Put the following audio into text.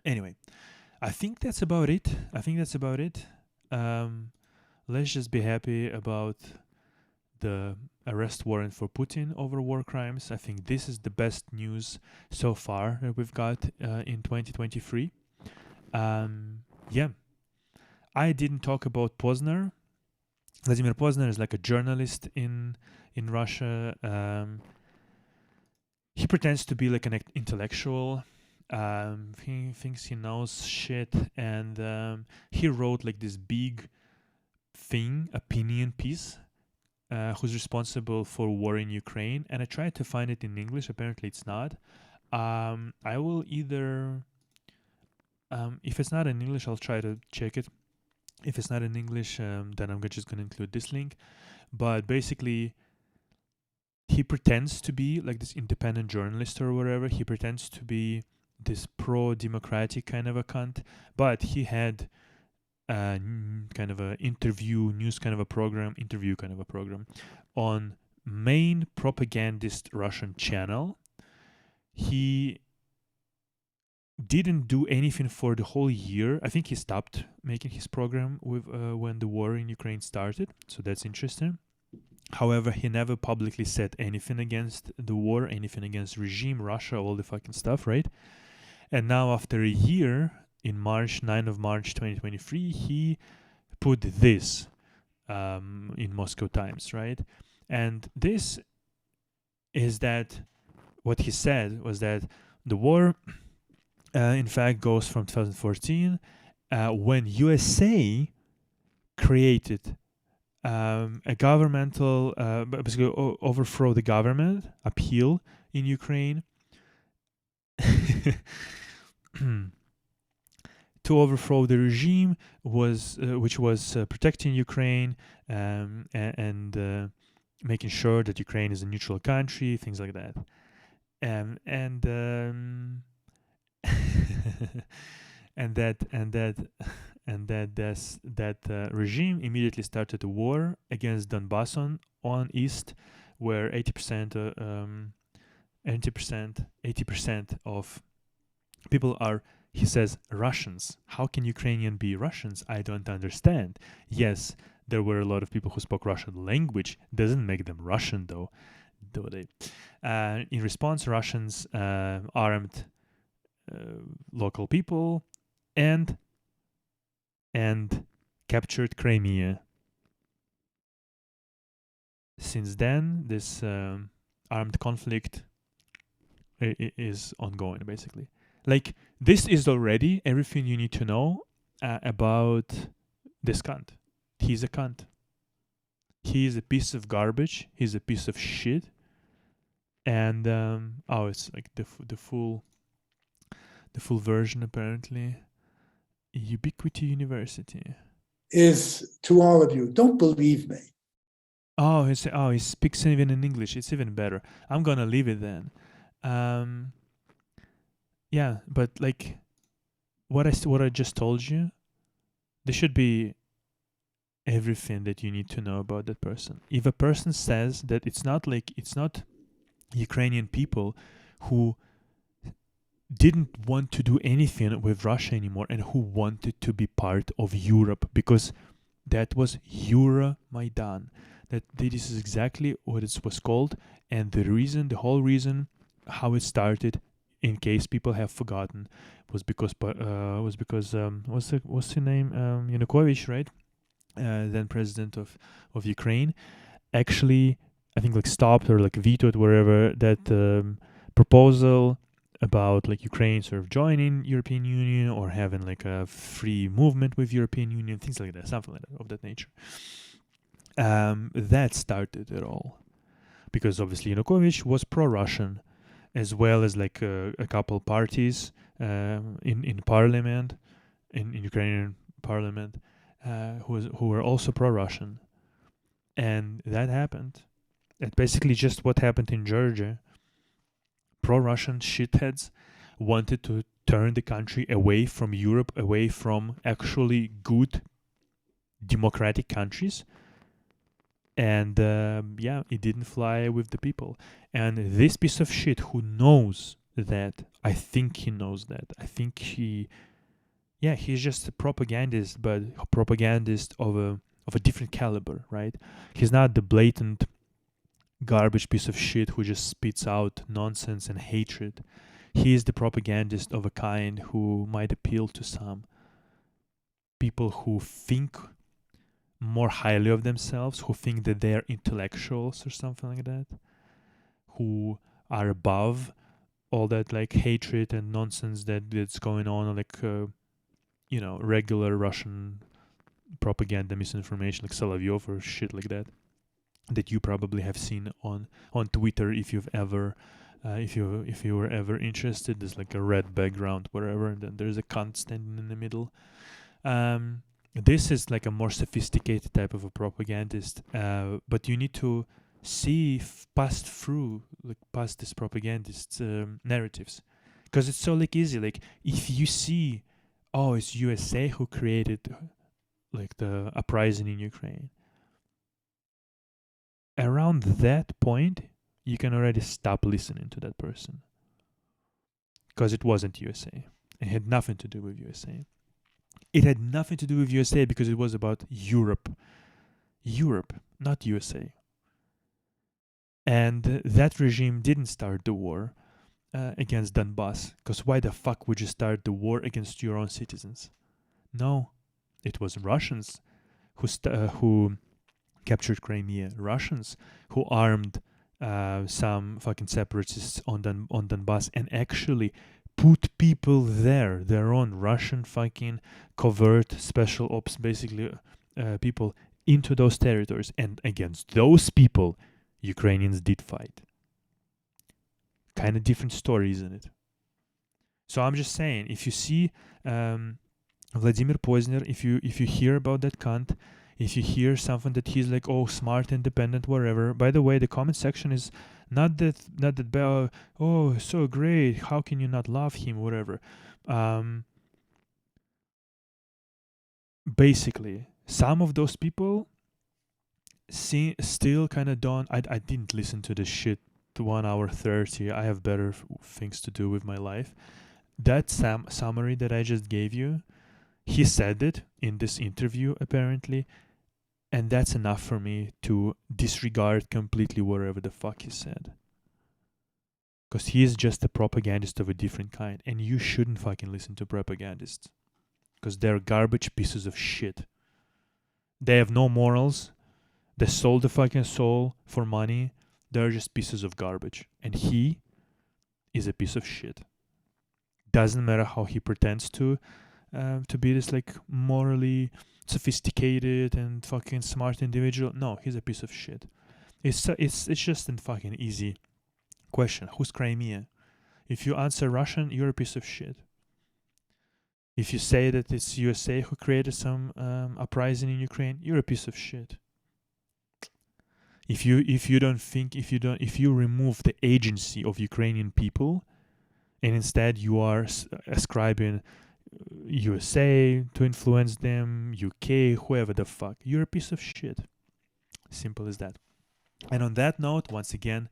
Anyway, I think that's about it. Let's just be happy about the arrest warrant for Putin over war crimes. I think this is the best news so far that we've got in 2023. Yeah, I didn't talk about Pozner. Vladimir Pozner is like a journalist in Russia. He pretends to be like an intellectual. He thinks he knows shit, and he wrote like this big opinion piece. Who's responsible for war in Ukraine? And I tried to find it in English. Apparently, it's not. I will either, if it's not in English, I'll try to check it. If it's not in English, then I'm just going to include this link. But basically, he pretends to be like this independent journalist or whatever. He pretends to be this pro-democratic kind of a cunt. But he had kind of a interview kind of a program on main propagandist Russian channel. He didn't do anything for the whole year. I think he stopped making his program with when the war in Ukraine started, so that's interesting. However, he never publicly said anything against the war, anything against regime, Russia, all the fucking stuff, right? And now after a year, in March, 9th of March 2023, he put this in Moscow Times, right? And this is that what he said was that the war, in fact, goes from 2014 when USA created a governmental, basically overthrow the government, upheaval in Ukraine. To overthrow the regime was which was protecting Ukraine and making sure that Ukraine is a neutral country, things like that. And and that regime immediately started a war against Donbass on east, where 80% of people are, he says, Russians. How can Ukrainian be Russians? I don't understand. Yes, there were a lot of people who spoke Russian language. Doesn't make them Russian, though, do they? In response, Russians armed local people and captured Crimea. Since then, this armed conflict is ongoing, basically. Like, this is already everything you need to know about this cunt. He's a cunt. He is a piece of garbage. He's a piece of shit. And it's like the full version, apparently. Ubiquity University is to all of you, don't believe me. He speaks even in English. It's even better. I'm gonna leave it then. Yeah, but like what I just told you, there should be everything that you need to know about that person. If a person says that it's not Ukrainian people who didn't want to do anything with Russia anymore and who wanted to be part of Europe, because that was Euromaidan. That this is exactly what it was called, and the whole reason how it started, in case people have forgotten, was because what's the name, Yanukovych, right? Then president of Ukraine, actually, I think, like, stopped or like vetoed wherever that proposal about like Ukraine sort of joining European Union or having like a free movement with European Union, things like that, something like that, of that nature. That started it all, because obviously Yanukovych was pro-Russian, as well as like a couple parties in parliament, in Ukrainian parliament, who were also pro-Russian, and that happened. That's basically just what happened in Georgia. Pro-Russian shitheads wanted to turn the country away from Europe, away from actually good democratic countries. And it didn't fly with the people. And this piece of shit who knows that I think he knows that. I think he's just a propagandist, but a propagandist of a different caliber, right? He's not the blatant garbage piece of shit who just spits out nonsense and hatred. He is the propagandist of a kind who might appeal to some people who think more highly of themselves, who think that they're intellectuals or something like that, who are above all that like hatred and nonsense that's going on, like regular Russian propaganda misinformation, like Solovyov or shit like that you probably have seen on Twitter if you've ever if you were ever interested. There's like a red background wherever, and then there's a cunt standing in the middle. This is like a more sophisticated type of a propagandist, but you need to see past this propagandist narratives, because it's so like easy. Like if you see, oh, it's USA who created like the uprising in Ukraine. Around that point, you can already stop listening to that person, because it wasn't USA. It had nothing to do with USA. It had nothing to do with USA because it was about Europe. Europe, not USA. And that regime didn't start the war against Donbass, because why the fuck would you start the war against your own citizens? No, it was Russians who captured Crimea, Russians who armed some fucking separatists on Donbass and actually put people there, their own Russian fucking covert special ops, basically people, into those territories. And against those people, Ukrainians did fight. Kind of different story, isn't it? So I'm just saying, if you see Vladimir Pozner, if you hear about that cunt, if you hear something that he's like, oh, smart, independent, whatever. By the way, the comment section is not that bad. Oh, so great. How can you not love him? Whatever. Basically, some of those people still kind of don't. I didn't listen to this shit to 1 hour 30. I have better things to do with my life. That summary that I just gave you, he said it in this interview apparently, and that's enough for me to disregard completely whatever the fuck he said. Because he is just a propagandist of a different kind, and you shouldn't fucking listen to propagandists. Because they're garbage pieces of shit. They have no morals. They sold the fucking soul for money. They're just pieces of garbage. And he is a piece of shit. Doesn't matter how he pretends to be this like morally sophisticated and fucking smart individual. No, he's a piece of shit. It's just a fucking easy question. Who's Crimea? If you answer Russian, you're a piece of shit. If you say that it's USA who created some uprising in Ukraine, you're a piece of shit. If you remove the agency of Ukrainian people, and instead you are ascribing USA to influence them, UK, whoever the fuck, you're a piece of shit. Simple as that. And on that note, once again,